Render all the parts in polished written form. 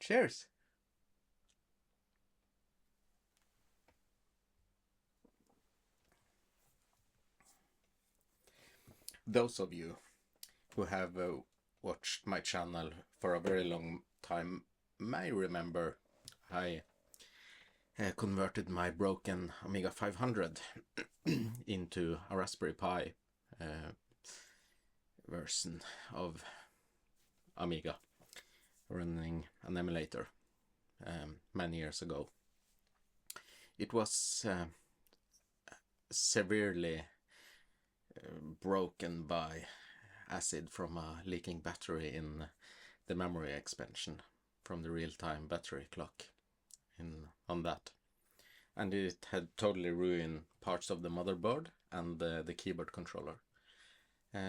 Cheers! Those of you who have watched my channel for a very long time may remember I converted my broken Amiga 500 into a Raspberry Pi version of Amiga running an emulator many years ago. It was severely broken by acid from a leaking battery in the memory expansion from the real-time battery clock on that, and it had totally ruined parts of the motherboard and the keyboard controller.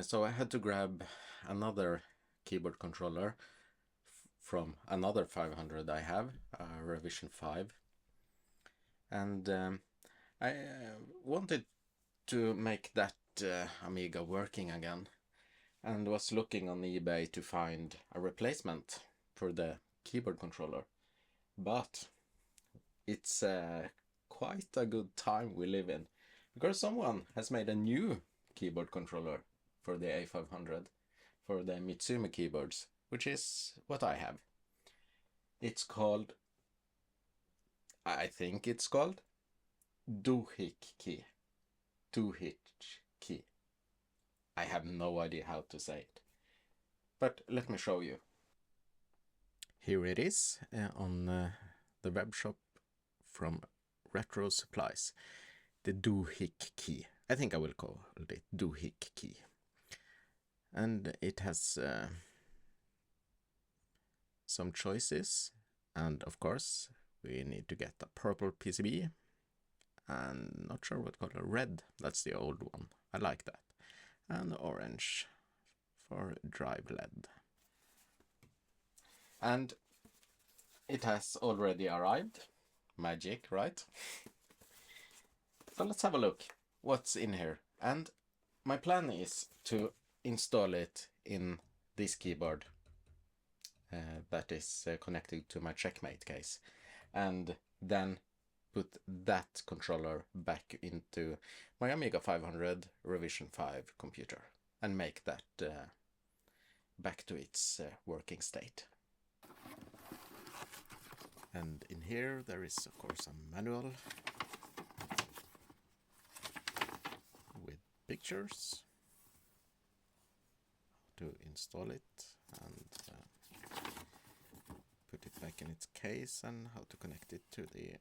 So I had to grab another keyboard controller from another 500 I have, revision 5, and I wanted to make that Amiga working again, and was looking on eBay to find a replacement for the keyboard controller. But it's quite a good time we live in, because someone has made a new keyboard controller for the A500 for the Mitsumi keyboards, which is what I have. It's called, I think it's called DoohicKEY. DoohicKEY. I have no idea how to say it, but let me show you. Here it is on the web shop from Retro Supplies, the DoohicKEY. I think I will call it DoohicKEY. And it has some choices, and of course we need to get a purple PCB, and not sure what color, red, that's the old one, I like that, and orange for drive LED. And it has already arrived. Magic, right? So let's have a look what's in here. And my plan is to install it in this keyboard that is connected to my checkmate case, and then put that controller back into my Amiga 500 revision 5 computer and make that back to its working state. And in here there is of course a manual with pictures, how to install it and put it back in its case, and how to connect it to the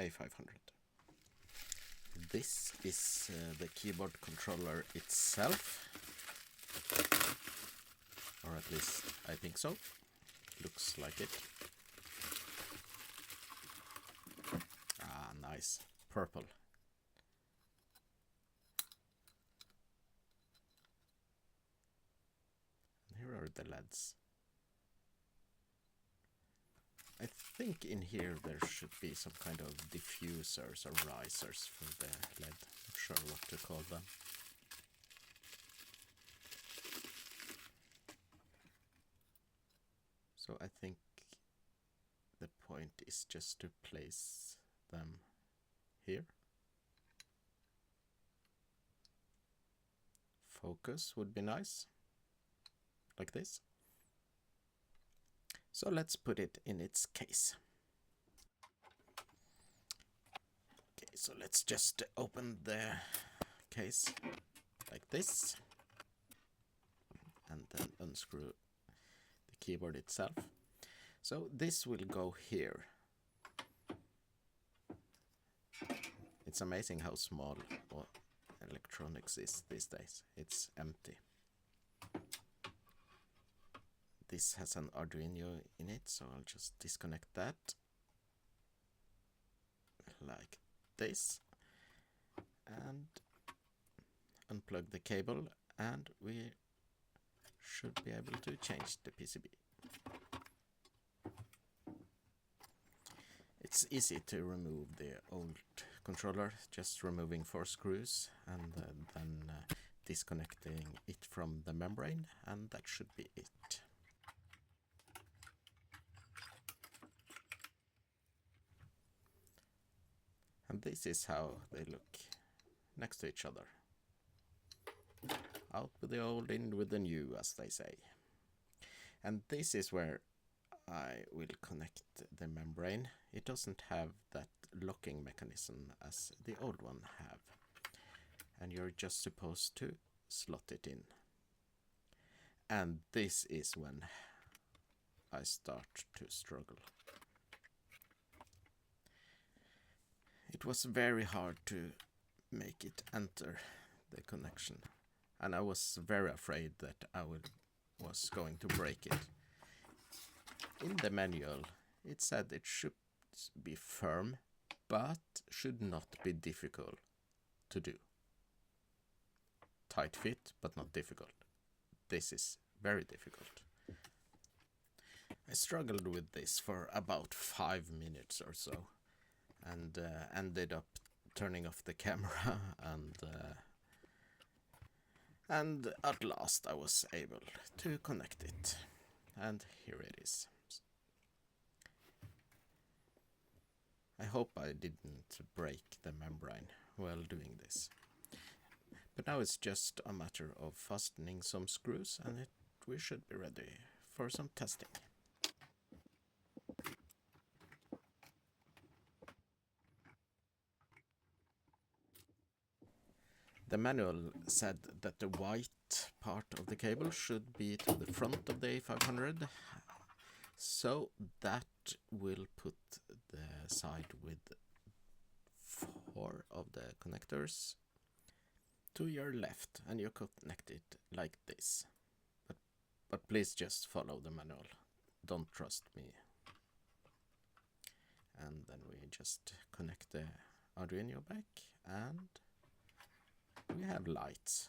A500. This is the keyboard controller itself, or at least I think so. Looks like it. Ah, nice. Purple. And here are the LEDs. I think in here there should be some kind of diffusers or risers for the LED. Not sure what to call them. So I think the point is just to place them here. Focus would be nice, like this. So let's put it in its case. Okay, so let's just open the case like this, and then unscrew the keyboard itself. So this will go here. It's amazing how small electronics is these days. It's empty. This has an Arduino in it, so I'll just disconnect that like this and unplug the cable, and we should be able to change the PCB. It's easy to remove the old controller, just removing 4 screws and then disconnecting it from the membrane, and that should be it. And this is how they look next to each other. Out with the old, in with the new, as they say. And this is where I will connect the membrane. It doesn't have that locking mechanism as the old one have. And you're just supposed to slot it in. And this is when I start to struggle. It was very hard to make it enter the connection, and I was very afraid that I was going to break it. In the manual it said it should be firm, but should not be difficult to do. Tight fit, but not difficult. This is very difficult. I struggled with this for about 5 minutes or so, and ended up turning off the camera, and at last I was able to connect it, and here it is. I hope I didn't break the membrane while doing this, but now it's just a matter of fastening some screws, and we should be ready for some testing. The manual said that the white part of the cable should be to the front of the A500, so that will put the side with 4 of the connectors to your left, and you connect it like this. But please just follow the manual, don't trust me. And then we just connect the Arduino back, and we have lights.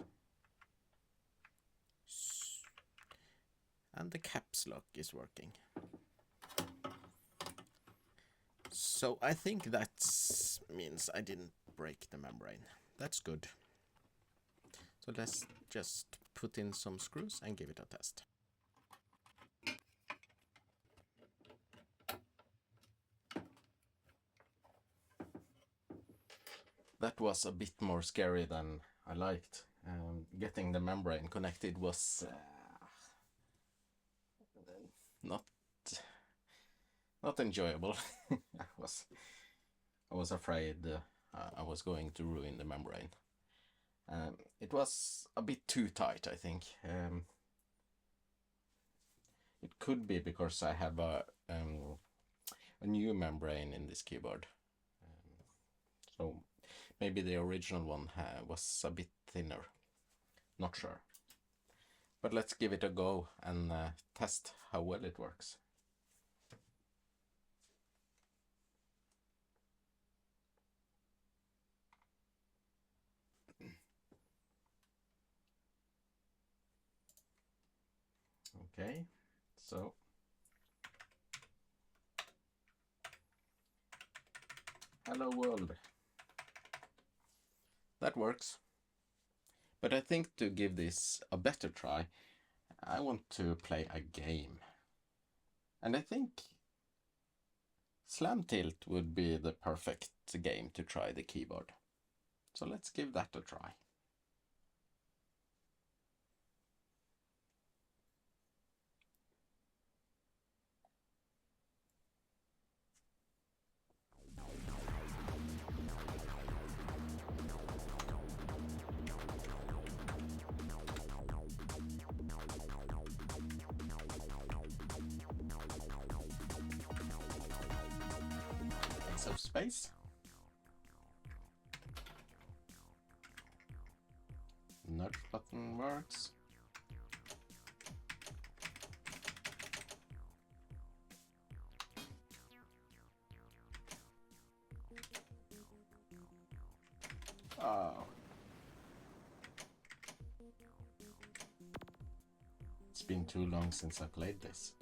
And the caps lock is working. So I think that means I didn't break the membrane. That's good. So let's just put in some screws and give it a test. That was a bit more scary than I liked. Getting the membrane connected was not enjoyable. I was afraid I was going to ruin the membrane. It was a bit too tight, I think. It could be because I have a new membrane in this keyboard. So maybe the original one was a bit thinner. Not sure. But let's give it a go and test how well it works. Okay, so hello world. That works. But I think to give this a better try, I want to play a game. And I think Slamtilt would be the perfect game to try the keyboard. So let's give that a try. Of space. Nudge button works. Oh. It's been too long since I played this.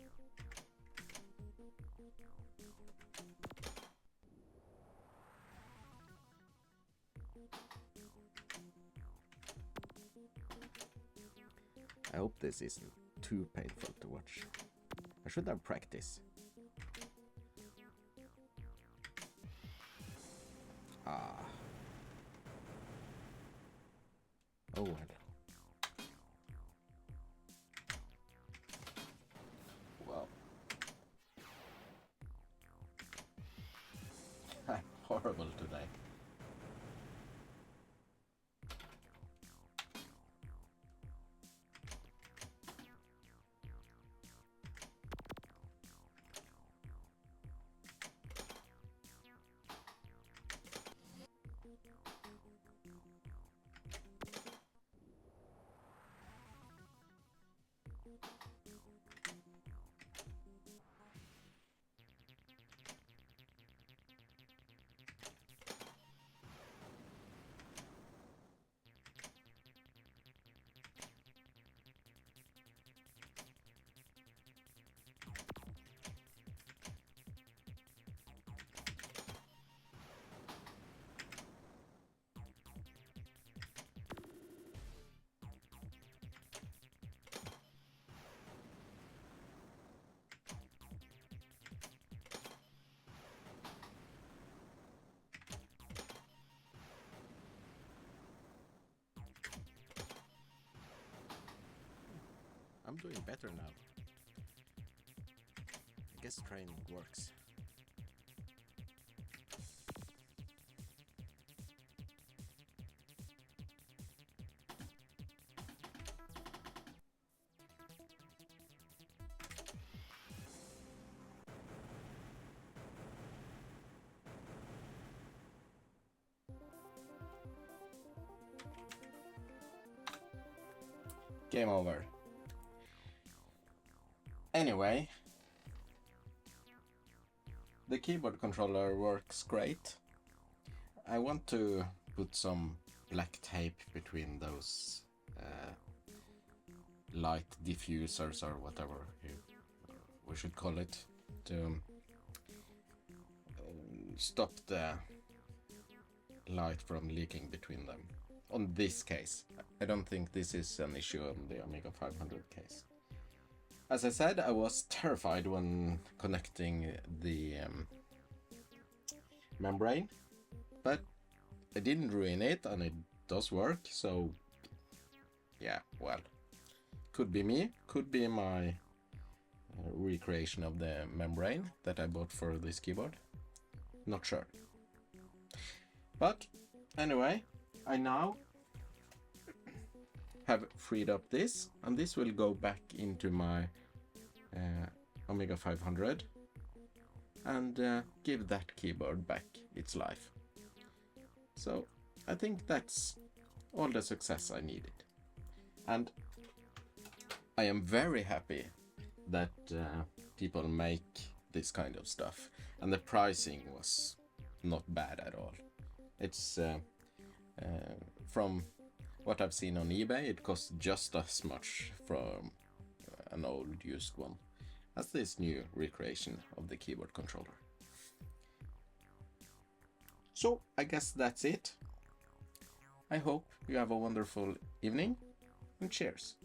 I hope this isn't too painful to watch. I should have practiced. Ah. Oh, well. Well. I'm horrible today. I'm doing better now. I guess training works. Game over. Anyway, the keyboard controller works great. I want to put some black tape between those light diffusers or whatever we should call it to stop the light from leaking between them. On this case, I don't think this is an issue on the Amiga 500 case. As I said, I was terrified when connecting the membrane, but I didn't ruin it and it does work, so yeah, well, could be me, could be my recreation of the membrane that I bought for this keyboard, not sure. But anyway, I now have freed up this, and this will go back into my Amiga 500 and give that keyboard back its life. So I think that's all the success I needed. And I am very happy that people make this kind of stuff, and the pricing was not bad at all. It's from what I've seen on eBay, it costs just as much from an old used one as this new recreation of the keyboard controller. So I guess that's it. I hope you have a wonderful evening, and cheers.